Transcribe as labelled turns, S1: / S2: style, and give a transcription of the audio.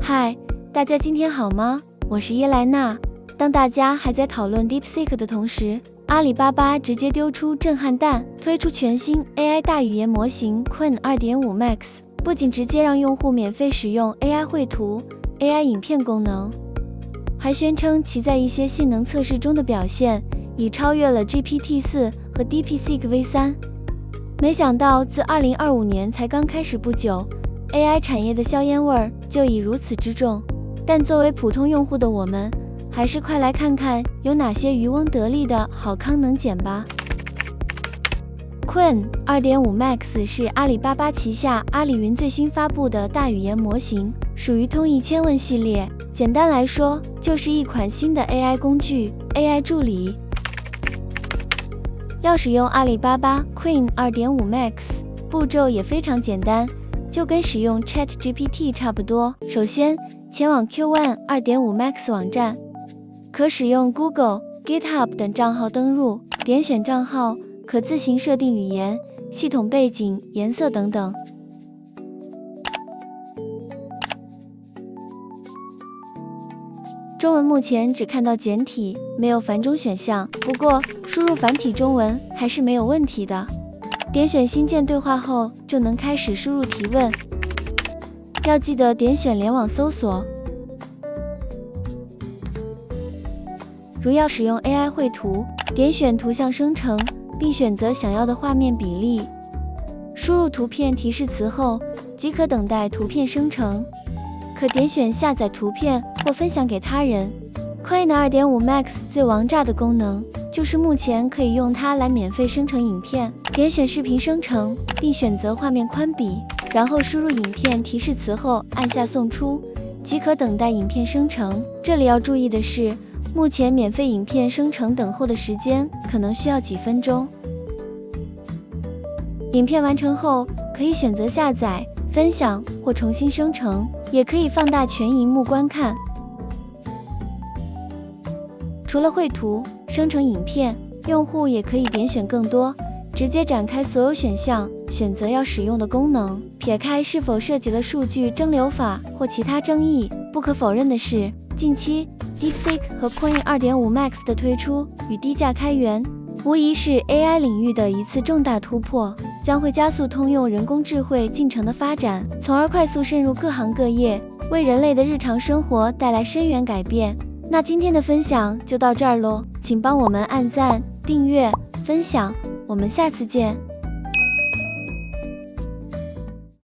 S1: 嗨，大家今天好吗？我是耶莱娜。当大家还在讨论 DeepSeek 的同时，阿里巴巴直接丢出震撼弹，推出全新 AI 大语言模型 Qwen 2.5 Max， 不仅直接让用户免费使用 AI 绘图、AI 影片功能，还宣称其在一些性能测试中的表现已超越了 GPT-4 和 DeepSeek V3。没想到自2025年才刚开始不久， AI 产业的硝烟味儿就已如此之重。但作为普通用户的我们，还是快来看看有哪些渔翁得利的好康能捡吧。Qwen 2.5 Max 是阿里巴巴旗下阿里云最新发布的大语言模型，属于通义千问系列。简单来说，就是一款新的 AI 工具 ，AI 助理。要使用阿里巴巴 Qwen 2.5 Max， 步骤也非常简单，就跟使用 ChatGPT 差不多。首先，前往 Qwen 2.5 Max 网站，可使用 Google、GitHub 等账号登入，点选账号，可自行设定语言、系统背景、颜色等等。中文目前只看到简体，没有繁中选项，不过输入繁体中文还是没有问题的。点选新建对话后，就能开始输入提问。要记得点选联网搜索。如要使用 AI 绘图，点选图像生成，并选择想要的画面比例。输入图片提示词后，即可等待图片生成。可点选下载图片或分享给他人。Qwen 2.5 Max 最王炸的功能，就是目前可以用它来免费生成影片。点选视频生成，并选择画面宽比，然后输入影片提示词后按下送出，即可等待影片生成。这里要注意的是，目前免费影片生成等候的时间可能需要几分钟。影片完成后，可以选择下载、分享或重新生成，也可以放大全荧幕观看。除了绘图、生成影片，用户也可以点选更多，直接展开所有选项，选择要使用的功能。撇开是否涉及了数据蒸馏法或其他争议，不可否认的是，近期 DeepSeek 和 Qwen 2.5 Max 的推出与低价开源，无疑是 AI 领域的一次重大突破，将会加速通用人工智慧进程的发展，从而快速渗入各行各业，为人类的日常生活带来深远改变。那今天的分享就到这儿咯，请帮我们按赞、订阅、分享，我们下次见。